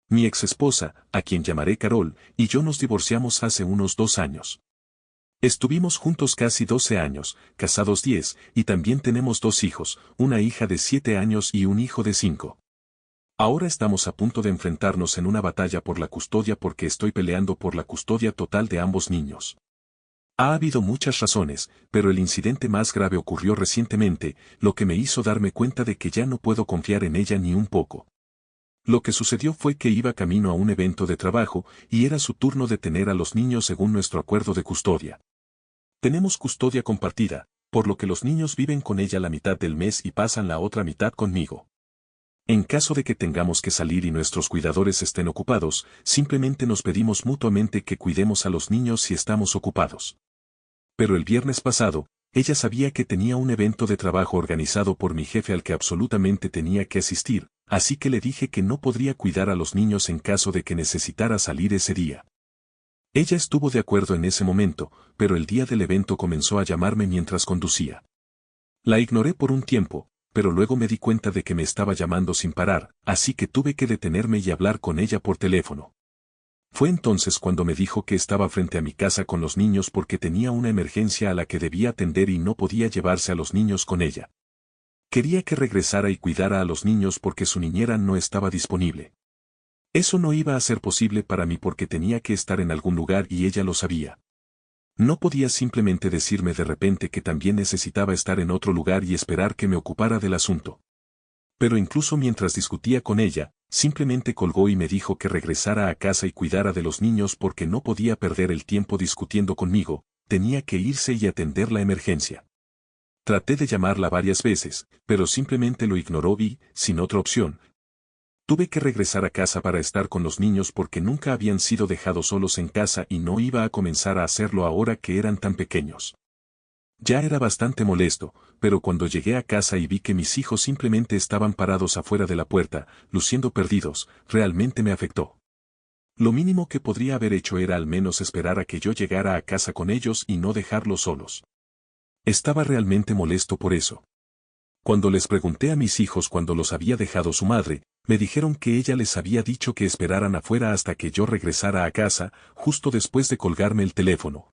Mi ex esposa, a quien llamaré Carol, y yo nos divorciamos hace unos 2 años. Estuvimos juntos casi 12 años, casados 10, y también tenemos 2 hijos, una hija de 7 años y un hijo de 5. Ahora estamos a punto de enfrentarnos en una batalla por la custodia porque estoy peleando por la custodia total de ambos niños. Ha habido muchas razones, pero el incidente más grave ocurrió recientemente, lo que me hizo darme cuenta de que ya no puedo confiar en ella ni un poco. Lo que sucedió fue que iba camino a un evento de trabajo, y era su turno de tener a los niños según nuestro acuerdo de custodia. Tenemos custodia compartida, por lo que los niños viven con ella la mitad del mes y pasan la otra mitad conmigo. En caso de que tengamos que salir y nuestros cuidadores estén ocupados, simplemente nos pedimos mutuamente que cuidemos a los niños si estamos ocupados. Pero el viernes pasado, ella sabía que tenía un evento de trabajo organizado por mi jefe al que absolutamente tenía que asistir, así que le dije que no podría cuidar a los niños en caso de que necesitara salir ese día. Ella estuvo de acuerdo en ese momento, pero el día del evento comenzó a llamarme mientras conducía. La ignoré por un tiempo, pero luego me di cuenta de que me estaba llamando sin parar, así que tuve que detenerme y hablar con ella por teléfono. Fue entonces cuando me dijo que estaba frente a mi casa con los niños porque tenía una emergencia a la que debía atender y no podía llevarse a los niños con ella. Quería que regresara y cuidara a los niños porque su niñera no estaba disponible. Eso no iba a ser posible para mí porque tenía que estar en algún lugar y ella lo sabía. No podía simplemente decirme de repente que también necesitaba estar en otro lugar y esperar que me ocupara del asunto. Pero incluso mientras discutía con ella, simplemente colgó y me dijo que regresara a casa y cuidara de los niños porque no podía perder el tiempo discutiendo conmigo, tenía que irse y atender la emergencia. Traté de llamarla varias veces, pero simplemente lo ignoró y, sin otra opción, tuve que regresar a casa para estar con los niños porque nunca habían sido dejados solos en casa y no iba a comenzar a hacerlo ahora que eran tan pequeños. Ya era bastante molesto, pero cuando llegué a casa y vi que mis hijos simplemente estaban parados afuera de la puerta, luciendo perdidos, realmente me afectó. Lo mínimo que podría haber hecho era al menos esperar a que yo llegara a casa con ellos y no dejarlos solos. Estaba realmente molesto por eso. Cuando les pregunté a mis hijos cuándo los había dejado su madre, me dijeron que ella les había dicho que esperaran afuera hasta que yo regresara a casa, justo después de colgarme el teléfono.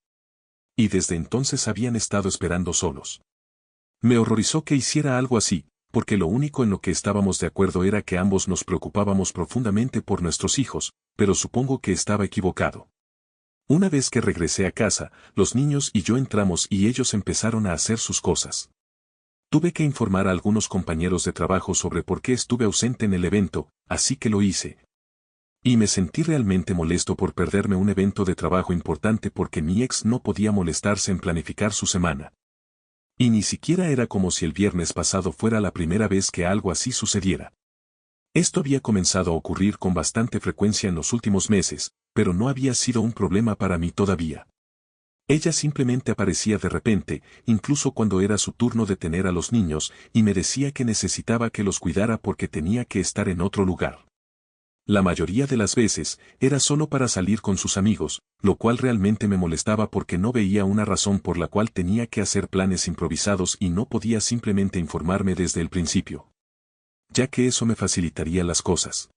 Y desde entonces habían estado esperando solos. Me horrorizó que hiciera algo así, porque lo único en lo que estábamos de acuerdo era que ambos nos preocupábamos profundamente por nuestros hijos, pero supongo que estaba equivocado. Una vez que regresé a casa, los niños y yo entramos y ellos empezaron a hacer sus cosas. Tuve que informar a algunos compañeros de trabajo sobre por qué estuve ausente en el evento, así que lo hice. Y me sentí realmente molesto por perderme un evento de trabajo importante porque mi ex no podía molestarse en planificar su semana. Y ni siquiera era como si el viernes pasado fuera la primera vez que algo así sucediera. Esto había comenzado a ocurrir con bastante frecuencia en los últimos meses, pero no había sido un problema para mí todavía. Ella simplemente aparecía de repente, incluso cuando era su turno de tener a los niños, y me decía que necesitaba que los cuidara porque tenía que estar en otro lugar. La mayoría de las veces, era solo para salir con sus amigos, lo cual realmente me molestaba porque no veía una razón por la cual tenía que hacer planes improvisados y no podía simplemente informarme desde el principio. Ya que eso me facilitaría las cosas.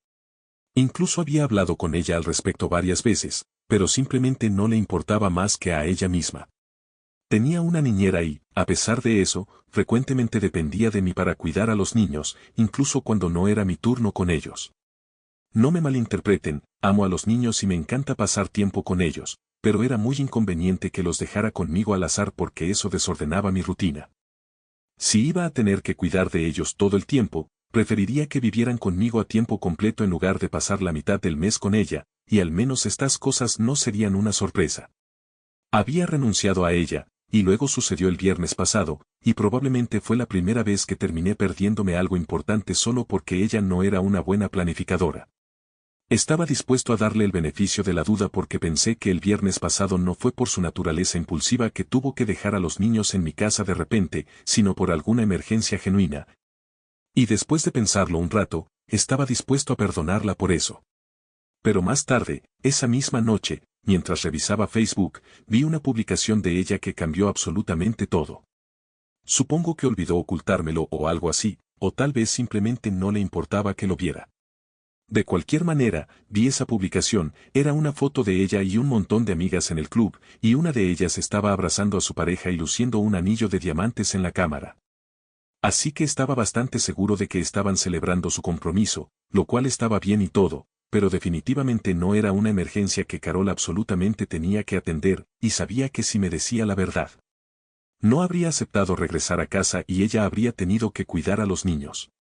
Incluso había hablado con ella al respecto varias veces, pero simplemente no le importaba más que a ella misma. Tenía una niñera y, a pesar de eso, frecuentemente dependía de mí para cuidar a los niños, incluso cuando no era mi turno con ellos. No me malinterpreten, amo a los niños y me encanta pasar tiempo con ellos, pero era muy inconveniente que los dejara conmigo al azar porque eso desordenaba mi rutina. Si iba a tener que cuidar de ellos todo el tiempo, preferiría que vivieran conmigo a tiempo completo en lugar de pasar la mitad del mes con ella, y al menos estas cosas no serían una sorpresa. Había renunciado a ella, y luego sucedió el viernes pasado, y probablemente fue la primera vez que terminé perdiéndome algo importante solo porque ella no era una buena planificadora. Estaba dispuesto a darle el beneficio de la duda porque pensé que el viernes pasado no fue por su naturaleza impulsiva que tuvo que dejar a los niños en mi casa de repente, sino por alguna emergencia genuina. Y después de pensarlo un rato, estaba dispuesto a perdonarla por eso. Pero más tarde, esa misma noche, mientras revisaba Facebook, vi una publicación de ella que cambió absolutamente todo. Supongo que olvidó ocultármelo o algo así, o tal vez simplemente no le importaba que lo viera. De cualquier manera, vi esa publicación, era una foto de ella y un montón de amigas en el club, y una de ellas estaba abrazando a su pareja y luciendo un anillo de diamantes en la cámara. Así que estaba bastante seguro de que estaban celebrando su compromiso, lo cual estaba bien y todo, pero definitivamente no era una emergencia que Carol absolutamente tenía que atender, y sabía que si me decía la verdad, no habría aceptado regresar a casa y ella habría tenido que cuidar a los niños.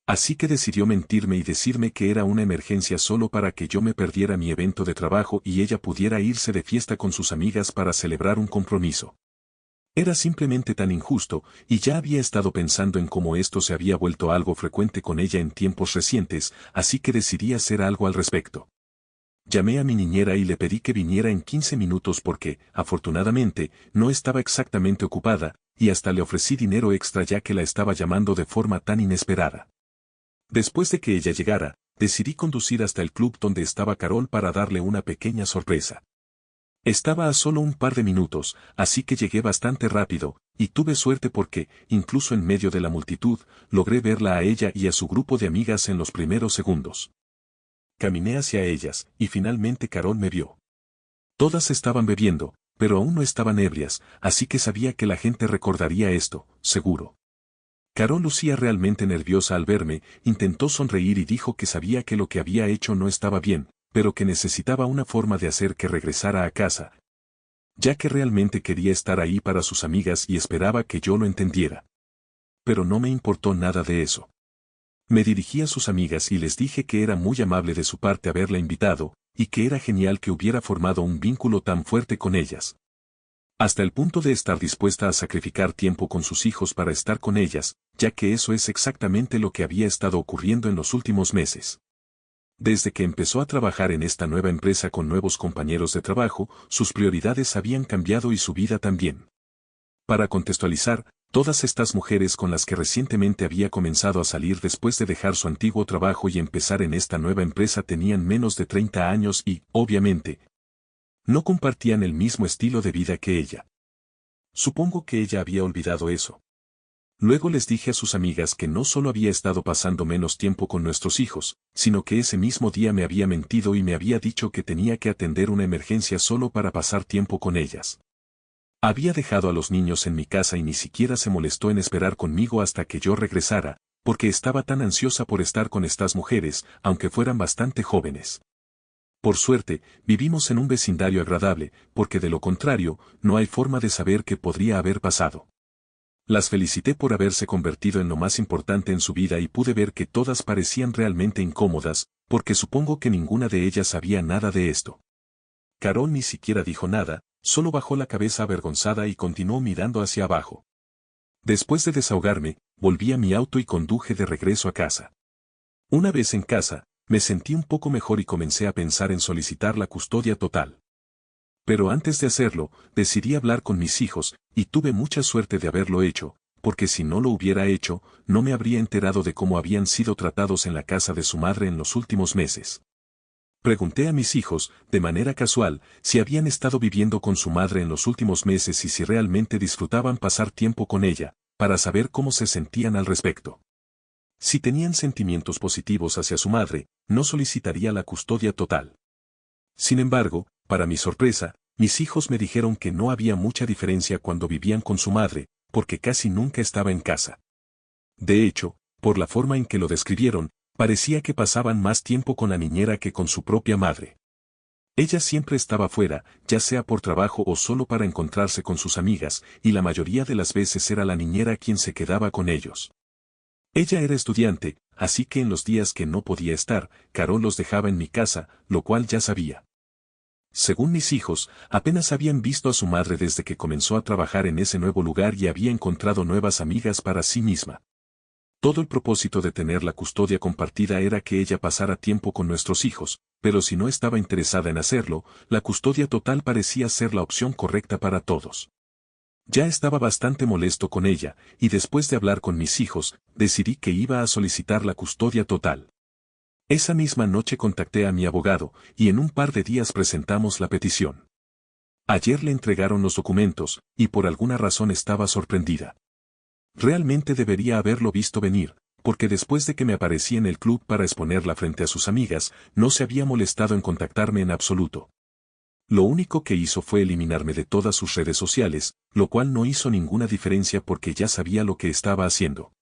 Así que decidió mentirme y decirme que era una emergencia solo para que yo me perdiera mi evento de trabajo y ella pudiera irse de fiesta con sus amigas para celebrar un compromiso. Era simplemente tan injusto, y ya había estado pensando en cómo esto se había vuelto algo frecuente con ella en tiempos recientes, así que decidí hacer algo al respecto. Llamé a mi niñera y le pedí que viniera en 15 minutos porque, afortunadamente, no estaba exactamente ocupada, y hasta le ofrecí dinero extra ya que la estaba llamando de forma tan inesperada. Después de que ella llegara, decidí conducir hasta el club donde estaba Carol para darle una pequeña sorpresa. Estaba a solo un par de minutos, así que llegué bastante rápido, y tuve suerte porque, incluso en medio de la multitud, logré verla a ella y a su grupo de amigas en los primeros segundos. Caminé hacia ellas, y finalmente Carol me vio. Todas estaban bebiendo, pero aún no estaban ebrias, así que sabía que la gente recordaría esto, seguro. Carol lucía realmente nerviosa al verme, intentó sonreír y dijo que sabía que lo que había hecho no estaba bien, pero que necesitaba una forma de hacer que regresara a casa, ya que realmente quería estar ahí para sus amigas y esperaba que yo lo entendiera. Pero no me importó nada de eso. Me dirigí a sus amigas y les dije que era muy amable de su parte haberla invitado, y que era genial que hubiera formado un vínculo tan fuerte con ellas. Hasta el punto de estar dispuesta a sacrificar tiempo con sus hijos para estar con ellas, ya que eso es exactamente lo que había estado ocurriendo en los últimos meses. Desde que empezó a trabajar en esta nueva empresa con nuevos compañeros de trabajo, sus prioridades habían cambiado y su vida también. Para contextualizar, todas estas mujeres con las que recientemente había comenzado a salir después de dejar su antiguo trabajo y empezar en esta nueva empresa tenían menos de 30 años y, obviamente, no compartían el mismo estilo de vida que ella. Supongo que ella había olvidado eso. Luego les dije a sus amigas que no solo había estado pasando menos tiempo con nuestros hijos, sino que ese mismo día me había mentido y me había dicho que tenía que atender una emergencia solo para pasar tiempo con ellas. Había dejado a los niños en mi casa y ni siquiera se molestó en esperar conmigo hasta que yo regresara, porque estaba tan ansiosa por estar con estas mujeres, aunque fueran bastante jóvenes. Por suerte, vivimos en un vecindario agradable, porque de lo contrario, no hay forma de saber qué podría haber pasado. Las felicité por haberse convertido en lo más importante en su vida y pude ver que todas parecían realmente incómodas, porque supongo que ninguna de ellas sabía nada de esto. Carol ni siquiera dijo nada, solo bajó la cabeza avergonzada y continuó mirando hacia abajo. Después de desahogarme, volví a mi auto y conduje de regreso a casa. Una vez en casa, me sentí un poco mejor y comencé a pensar en solicitar la custodia total. Pero antes de hacerlo, decidí hablar con mis hijos, y tuve mucha suerte de haberlo hecho, porque si no lo hubiera hecho, no me habría enterado de cómo habían sido tratados en la casa de su madre en los últimos meses. Pregunté a mis hijos, de manera casual, si habían estado viviendo con su madre en los últimos meses y si realmente disfrutaban pasar tiempo con ella, para saber cómo se sentían al respecto. Si tenían sentimientos positivos hacia su madre, no solicitaría la custodia total. Sin embargo, para mi sorpresa, mis hijos me dijeron que no había mucha diferencia cuando vivían con su madre, porque casi nunca estaba en casa. De hecho, por la forma en que lo describieron, parecía que pasaban más tiempo con la niñera que con su propia madre. Ella siempre estaba fuera, ya sea por trabajo o solo para encontrarse con sus amigas, y la mayoría de las veces era la niñera quien se quedaba con ellos. Ella era estudiante, así que en los días que no podía estar, Carol los dejaba en mi casa, lo cual ya sabía. Según mis hijos, apenas habían visto a su madre desde que comenzó a trabajar en ese nuevo lugar y había encontrado nuevas amigas para sí misma. Todo el propósito de tener la custodia compartida era que ella pasara tiempo con nuestros hijos, pero si no estaba interesada en hacerlo, la custodia total parecía ser la opción correcta para todos. Ya estaba bastante molesto con ella, y después de hablar con mis hijos, decidí que iba a solicitar la custodia total. Esa misma noche contacté a mi abogado, y en un par de días presentamos la petición. Ayer le entregaron los documentos, y por alguna razón estaba sorprendida. Realmente debería haberlo visto venir, porque después de que me aparecí en el club para exponerla frente a sus amigas, no se había molestado en contactarme en absoluto. Lo único que hizo fue eliminarme de todas sus redes sociales, lo cual no hizo ninguna diferencia porque ya sabía lo que estaba haciendo.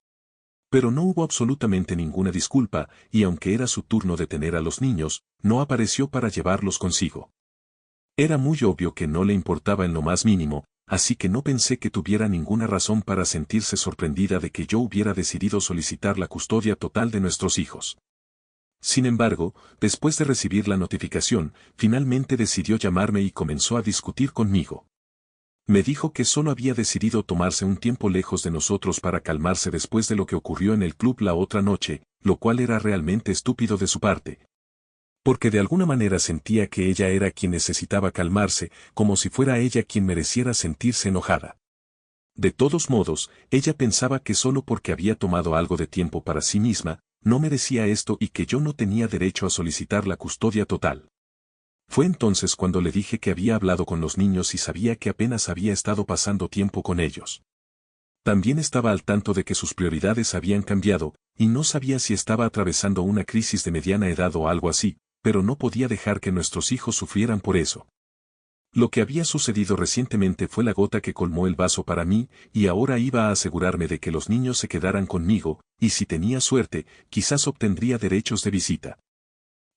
Pero no hubo absolutamente ninguna disculpa, y aunque era su turno de tener a los niños, no apareció para llevarlos consigo. Era muy obvio que no le importaba en lo más mínimo, así que no pensé que tuviera ninguna razón para sentirse sorprendida de que yo hubiera decidido solicitar la custodia total de nuestros hijos. Sin embargo, después de recibir la notificación, finalmente decidió llamarme y comenzó a discutir conmigo. Me dijo que solo había decidido tomarse un tiempo lejos de nosotros para calmarse después de lo que ocurrió en el club la otra noche, lo cual era realmente estúpido de su parte. Porque de alguna manera sentía que ella era quien necesitaba calmarse, como si fuera ella quien mereciera sentirse enojada. De todos modos, ella pensaba que solo porque había tomado algo de tiempo para sí misma, no merecía esto y que yo no tenía derecho a solicitar la custodia total. Fue entonces cuando le dije que había hablado con los niños y sabía que apenas había estado pasando tiempo con ellos. También estaba al tanto de que sus prioridades habían cambiado, y no sabía si estaba atravesando una crisis de mediana edad o algo así, pero no podía dejar que nuestros hijos sufrieran por eso. Lo que había sucedido recientemente fue la gota que colmó el vaso para mí, y ahora iba a asegurarme de que los niños se quedaran conmigo, y si tenía suerte, quizás obtendría derechos de visita.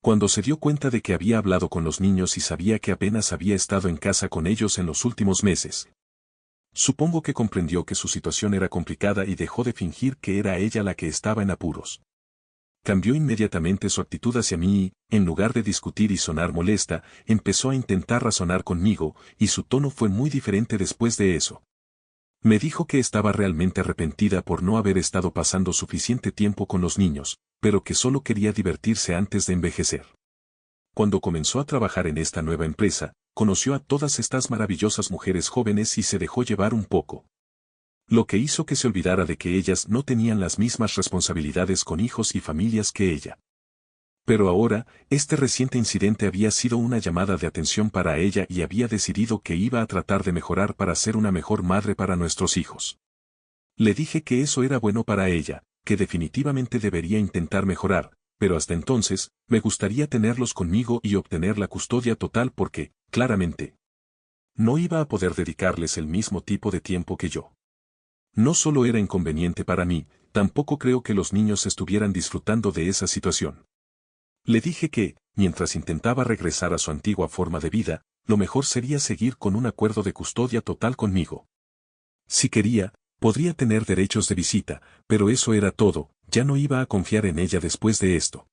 Cuando se dio cuenta de que había hablado con los niños y sabía que apenas había estado en casa con ellos en los últimos meses, supongo que comprendió que su situación era complicada y dejó de fingir que era ella la que estaba en apuros. Cambió inmediatamente su actitud hacia mí y, en lugar de discutir y sonar molesta, empezó a intentar razonar conmigo, y su tono fue muy diferente después de eso. Me dijo que estaba realmente arrepentida por no haber estado pasando suficiente tiempo con los niños, pero que solo quería divertirse antes de envejecer. Cuando comenzó a trabajar en esta nueva empresa, conoció a todas estas maravillosas mujeres jóvenes y se dejó llevar un poco. Lo que hizo que se olvidara de que ellas no tenían las mismas responsabilidades con hijos y familias que ella. Pero ahora, este reciente incidente había sido una llamada de atención para ella y había decidido que iba a tratar de mejorar para ser una mejor madre para nuestros hijos. Le dije que eso era bueno para ella, que definitivamente debería intentar mejorar, pero hasta entonces, me gustaría tenerlos conmigo y obtener la custodia total porque, claramente, no iba a poder dedicarles el mismo tipo de tiempo que yo. No solo era inconveniente para mí, tampoco creo que los niños estuvieran disfrutando de esa situación. Le dije que, mientras intentaba regresar a su antigua forma de vida, lo mejor sería seguir con un acuerdo de custodia total conmigo. Si quería, podría tener derechos de visita, pero eso era todo, ya no iba a confiar en ella después de esto.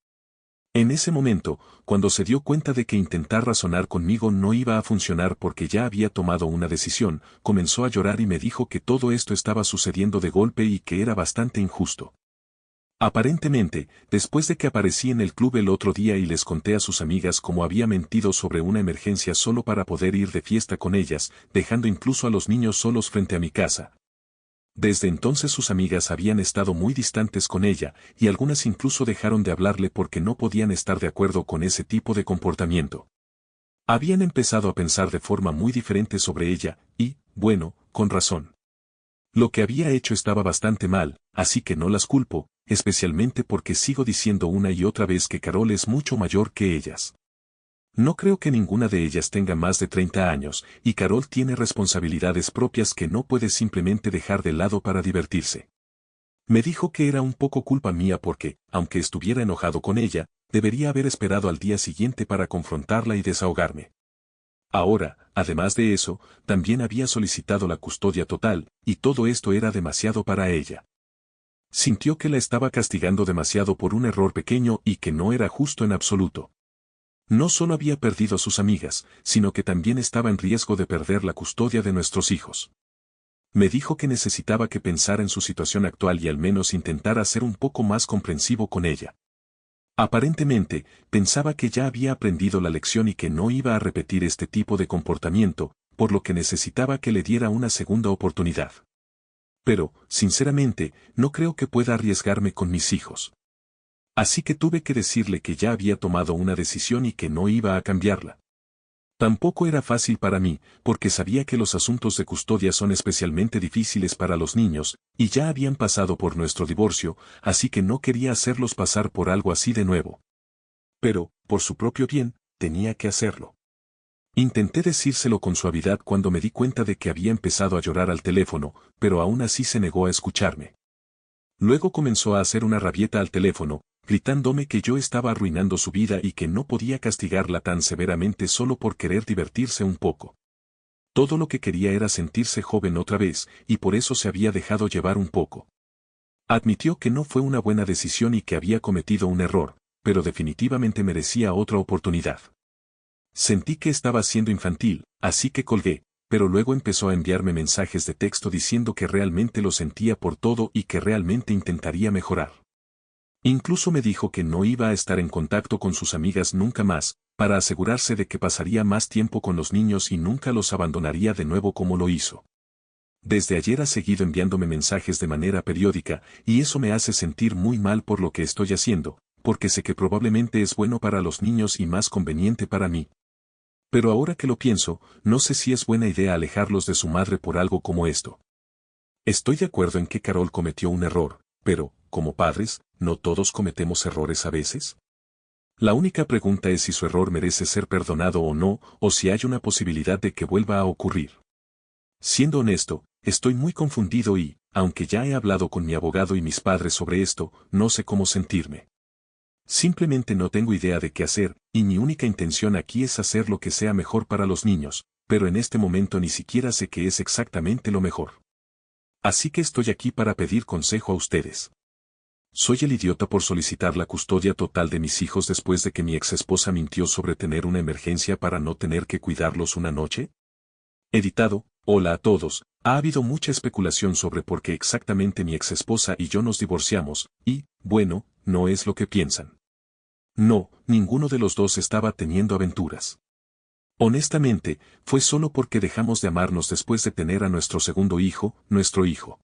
En ese momento, cuando se dio cuenta de que intentar razonar conmigo no iba a funcionar porque ya había tomado una decisión, comenzó a llorar y me dijo que todo esto estaba sucediendo de golpe y que era bastante injusto. Aparentemente, después de que aparecí en el club el otro día y les conté a sus amigas cómo había mentido sobre una emergencia solo para poder ir de fiesta con ellas, dejando incluso a los niños solos frente a mi casa. Desde entonces sus amigas habían estado muy distantes con ella, y algunas incluso dejaron de hablarle porque no podían estar de acuerdo con ese tipo de comportamiento. Habían empezado a pensar de forma muy diferente sobre ella, y, bueno, con razón. Lo que había hecho estaba bastante mal, así que no las culpo, especialmente porque sigo diciendo una y otra vez que Carol es mucho mayor que ellas. No creo que ninguna de ellas tenga más de 30 años, y Carol tiene responsabilidades propias que no puede simplemente dejar de lado para divertirse. Me dijo que era un poco culpa mía porque, aunque estuviera enojado con ella, debería haber esperado al día siguiente para confrontarla y desahogarme. Ahora, además de eso, también había solicitado la custodia total, y todo esto era demasiado para ella. Sintió que la estaba castigando demasiado por un error pequeño y que no era justo en absoluto. No solo había perdido a sus amigas, sino que también estaba en riesgo de perder la custodia de nuestros hijos. Me dijo que necesitaba que pensara en su situación actual y al menos intentara ser un poco más comprensivo con ella. Aparentemente, pensaba que ya había aprendido la lección y que no iba a repetir este tipo de comportamiento, por lo que necesitaba que le diera una segunda oportunidad. Pero, sinceramente, no creo que pueda arriesgarme con mis hijos. Así que tuve que decirle que ya había tomado una decisión y que no iba a cambiarla. Tampoco era fácil para mí, porque sabía que los asuntos de custodia son especialmente difíciles para los niños, y ya habían pasado por nuestro divorcio, así que no quería hacerlos pasar por algo así de nuevo. Pero, por su propio bien, tenía que hacerlo. Intenté decírselo con suavidad cuando me di cuenta de que había empezado a llorar al teléfono, pero aún así se negó a escucharme. Luego comenzó a hacer una rabieta al teléfono, gritándome que yo estaba arruinando su vida y que no podía castigarla tan severamente solo por querer divertirse un poco. Todo lo que quería era sentirse joven otra vez, y por eso se había dejado llevar un poco. Admitió que no fue una buena decisión y que había cometido un error, pero definitivamente merecía otra oportunidad. Sentí que estaba siendo infantil, así que colgué, pero luego empezó a enviarme mensajes de texto diciendo que realmente lo sentía por todo y que realmente intentaría mejorar. Incluso me dijo que no iba a estar en contacto con sus amigas nunca más, para asegurarse de que pasaría más tiempo con los niños y nunca los abandonaría de nuevo como lo hizo. Desde ayer ha seguido enviándome mensajes de manera periódica, y eso me hace sentir muy mal por lo que estoy haciendo, porque sé que probablemente es bueno para los niños y más conveniente para mí. Pero ahora que lo pienso, no sé si es buena idea alejarlos de su madre por algo como esto. Estoy de acuerdo en que Carol cometió un error, pero, como padres, ¿no todos cometemos errores a veces? La única pregunta es si su error merece ser perdonado o no, o si hay una posibilidad de que vuelva a ocurrir. Siendo honesto, estoy muy confundido y, aunque ya he hablado con mi abogado y mis padres sobre esto, no sé cómo sentirme. Simplemente no tengo idea de qué hacer, y mi única intención aquí es hacer lo que sea mejor para los niños, pero en este momento ni siquiera sé qué es exactamente lo mejor. Así que estoy aquí para pedir consejo a ustedes. ¿Soy el idiota por solicitar la custodia total de mis hijos después de que mi exesposa mintió sobre tener una emergencia para no tener que cuidarlos una noche? Editado. Hola a todos. Ha habido mucha especulación sobre por qué exactamente mi exesposa y yo nos divorciamos, y, bueno, no es lo que piensan. No, ninguno de los dos estaba teniendo aventuras. Honestamente, fue solo porque dejamos de amarnos después de tener a nuestro segundo hijo, nuestro hijo.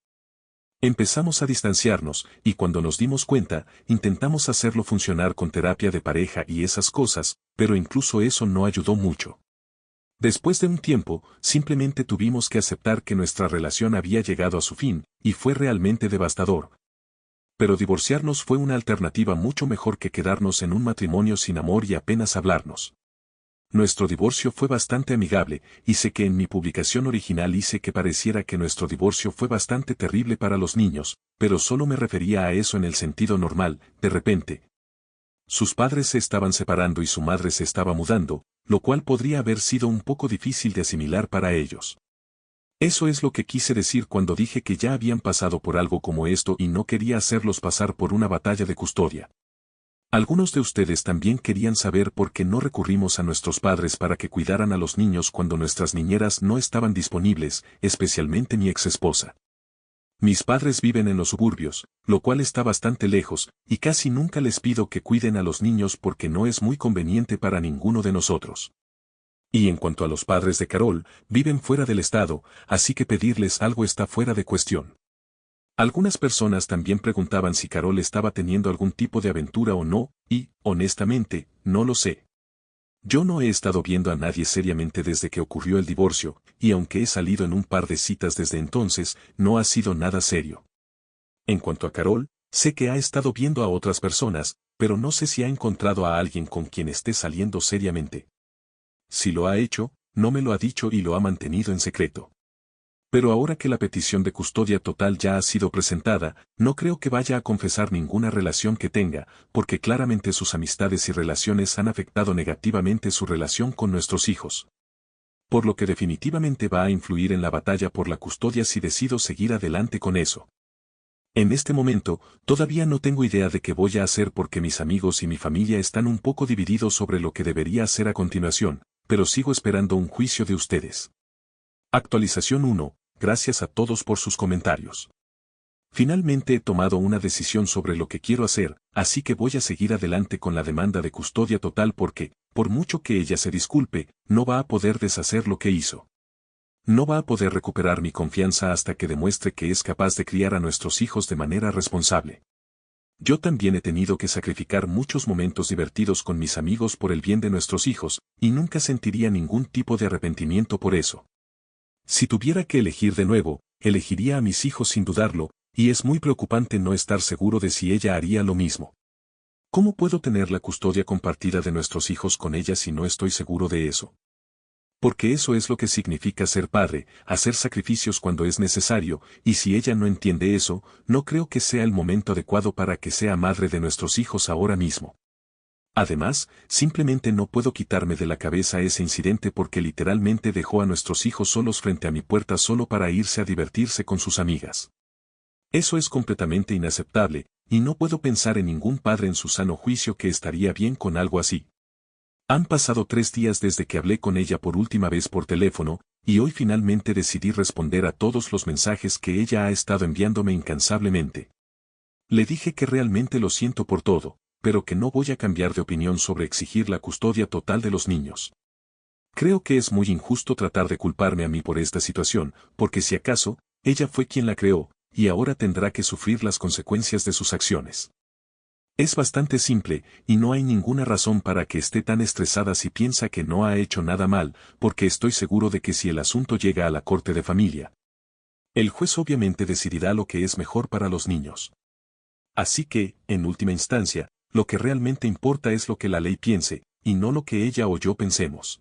Empezamos a distanciarnos, y cuando nos dimos cuenta, intentamos hacerlo funcionar con terapia de pareja y esas cosas, pero incluso eso no ayudó mucho. Después de un tiempo, simplemente tuvimos que aceptar que nuestra relación había llegado a su fin, y fue realmente devastador. Pero divorciarnos fue una alternativa mucho mejor que quedarnos en un matrimonio sin amor y apenas hablarnos. Nuestro divorcio fue bastante amigable, y sé que en mi publicación original hice que pareciera que nuestro divorcio fue bastante terrible para los niños, pero solo me refería a eso en el sentido normal. De repente, sus padres se estaban separando y su madre se estaba mudando, lo cual podría haber sido un poco difícil de asimilar para ellos. Eso es lo que quise decir cuando dije que ya habían pasado por algo como esto y no quería hacerlos pasar por una batalla de custodia. Algunos de ustedes también querían saber por qué no recurrimos a nuestros padres para que cuidaran a los niños cuando nuestras niñeras no estaban disponibles, especialmente mi exesposa. Mis padres viven en los suburbios, lo cual está bastante lejos, y casi nunca les pido que cuiden a los niños porque no es muy conveniente para ninguno de nosotros. Y en cuanto a los padres de Carol, viven fuera del estado, así que pedirles algo está fuera de cuestión. Algunas personas también preguntaban si Carol estaba teniendo algún tipo de aventura o no, y, honestamente, no lo sé. Yo no he estado viendo a nadie seriamente desde que ocurrió el divorcio, y aunque he salido en un par de citas desde entonces, no ha sido nada serio. En cuanto a Carol, sé que ha estado viendo a otras personas, pero no sé si ha encontrado a alguien con quien esté saliendo seriamente. Si lo ha hecho, no me lo ha dicho y lo ha mantenido en secreto. Pero ahora que la petición de custodia total ya ha sido presentada, no creo que vaya a confesar ninguna relación que tenga, porque claramente sus amistades y relaciones han afectado negativamente su relación con nuestros hijos. Por lo que definitivamente va a influir en la batalla por la custodia si decido seguir adelante con eso. En este momento, todavía no tengo idea de qué voy a hacer porque mis amigos y mi familia están un poco divididos sobre lo que debería hacer a continuación, pero sigo esperando un juicio de ustedes. Actualización 1. Gracias a todos por sus comentarios. Finalmente he tomado una decisión sobre lo que quiero hacer, así que voy a seguir adelante con la demanda de custodia total porque, por mucho que ella se disculpe, no va a poder deshacer lo que hizo. No va a poder recuperar mi confianza hasta que demuestre que es capaz de criar a nuestros hijos de manera responsable. Yo también he tenido que sacrificar muchos momentos divertidos con mis amigos por el bien de nuestros hijos, y nunca sentiría ningún tipo de arrepentimiento por eso. Si tuviera que elegir de nuevo, elegiría a mis hijos sin dudarlo, y es muy preocupante no estar seguro de si ella haría lo mismo. ¿Cómo puedo tener la custodia compartida de nuestros hijos con ella si no estoy seguro de eso? Porque eso es lo que significa ser padre, hacer sacrificios cuando es necesario, y si ella no entiende eso, no creo que sea el momento adecuado para que sea madre de nuestros hijos ahora mismo. Además, simplemente no puedo quitarme de la cabeza ese incidente porque literalmente dejó a nuestros hijos solos frente a mi puerta solo para irse a divertirse con sus amigas. Eso es completamente inaceptable, y no puedo pensar en ningún padre en su sano juicio que estaría bien con algo así. Han pasado 3 días desde que hablé con ella por última vez por teléfono, y hoy finalmente decidí responder a todos los mensajes que ella ha estado enviándome incansablemente. Le dije que realmente lo siento por todo, pero que no voy a cambiar de opinión sobre exigir la custodia total de los niños. Creo que es muy injusto tratar de culparme a mí por esta situación, porque si acaso, ella fue quien la creó, y ahora tendrá que sufrir las consecuencias de sus acciones. Es bastante simple, y no hay ninguna razón para que esté tan estresada si piensa que no ha hecho nada mal, porque estoy seguro de que si el asunto llega a la corte de familia, el juez obviamente decidirá lo que es mejor para los niños. Así que, en última instancia, lo que realmente importa es lo que la ley piense, y no lo que ella o yo pensemos.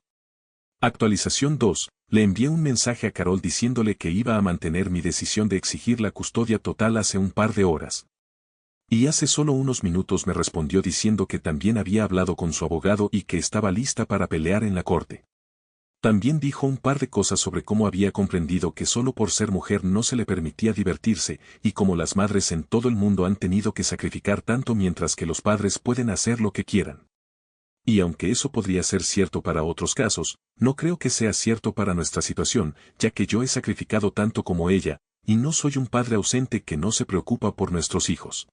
Actualización 2. Le envié un mensaje a Carol diciéndole que iba a mantener mi decisión de exigir la custodia total hace un par de horas. Y hace solo unos minutos me respondió diciendo que también había hablado con su abogado y que estaba lista para pelear en la corte. También dijo un par de cosas sobre cómo había comprendido que solo por ser mujer no se le permitía divertirse, y cómo las madres en todo el mundo han tenido que sacrificar tanto mientras que los padres pueden hacer lo que quieran. Y aunque eso podría ser cierto para otros casos, no creo que sea cierto para nuestra situación, ya que yo he sacrificado tanto como ella, y no soy un padre ausente que no se preocupa por nuestros hijos.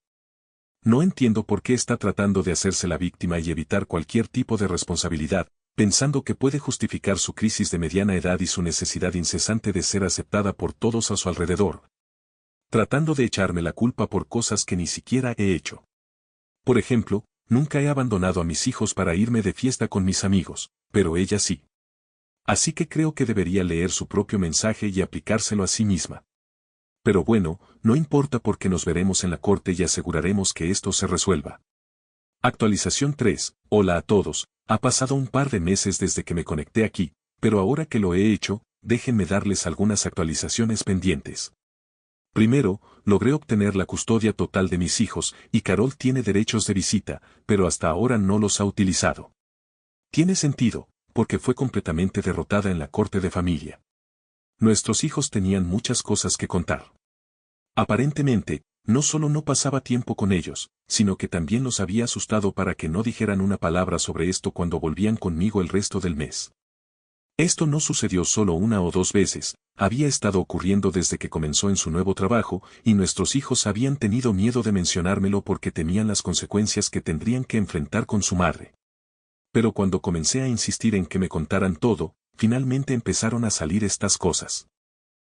No entiendo por qué está tratando de hacerse la víctima y evitar cualquier tipo de responsabilidad, pensando que puede justificar su crisis de mediana edad y su necesidad incesante de ser aceptada por todos a su alrededor. Tratando de echarme la culpa por cosas que ni siquiera he hecho. Por ejemplo, nunca he abandonado a mis hijos para irme de fiesta con mis amigos, pero ella sí. Así que creo que debería leer su propio mensaje y aplicárselo a sí misma. Pero bueno, no importa porque nos veremos en la corte y aseguraremos que esto se resuelva. Actualización 3. Hola a todos, ha pasado un par de meses desde que me conecté aquí, pero ahora que lo he hecho, déjenme darles algunas actualizaciones pendientes. Primero, logré obtener la custodia total de mis hijos, y Carol tiene derechos de visita, pero hasta ahora no los ha utilizado. Tiene sentido, porque fue completamente derrotada en la corte de familia. Nuestros hijos tenían muchas cosas que contar. Aparentemente, no solo no pasaba tiempo con ellos, sino que también los había asustado para que no dijeran una palabra sobre esto cuando volvían conmigo el resto del mes. Esto no sucedió solo 1 o 2 veces, había estado ocurriendo desde que comenzó en su nuevo trabajo, y nuestros hijos habían tenido miedo de mencionármelo porque temían las consecuencias que tendrían que enfrentar con su madre. Pero cuando comencé a insistir en que me contaran todo, finalmente empezaron a salir estas cosas.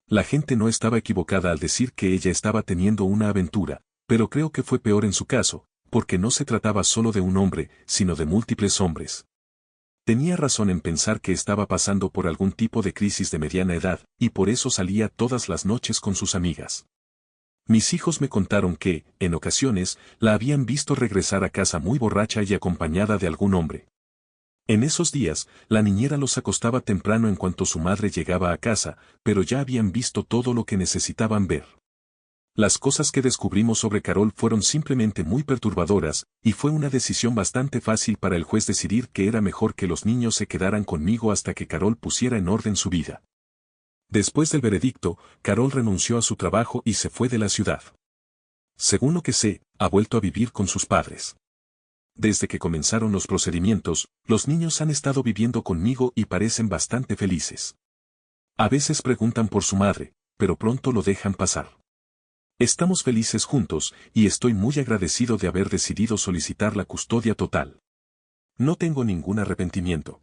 La gente no estaba equivocada al decir que ella estaba teniendo una aventura, pero creo que fue peor en su caso, porque no se trataba solo de un hombre, sino de múltiples hombres. Tenía razón en pensar que estaba pasando por algún tipo de crisis de mediana edad, y por eso salía todas las noches con sus amigas. Mis hijos me contaron que, en ocasiones, la habían visto regresar a casa muy borracha y acompañada de algún hombre. En esos días, la niñera los acostaba temprano en cuanto su madre llegaba a casa, pero ya habían visto todo lo que necesitaban ver. Las cosas que descubrimos sobre Carol fueron simplemente muy perturbadoras, y fue una decisión bastante fácil para el juez decidir que era mejor que los niños se quedaran conmigo hasta que Carol pusiera en orden su vida. Después del veredicto, Carol renunció a su trabajo y se fue de la ciudad. Según lo que sé, ha vuelto a vivir con sus padres. Desde que comenzaron los procedimientos, los niños han estado viviendo conmigo y parecen bastante felices. A veces preguntan por su madre, pero pronto lo dejan pasar. Estamos felices juntos, y estoy muy agradecido de haber decidido solicitar la custodia total. No tengo ningún arrepentimiento.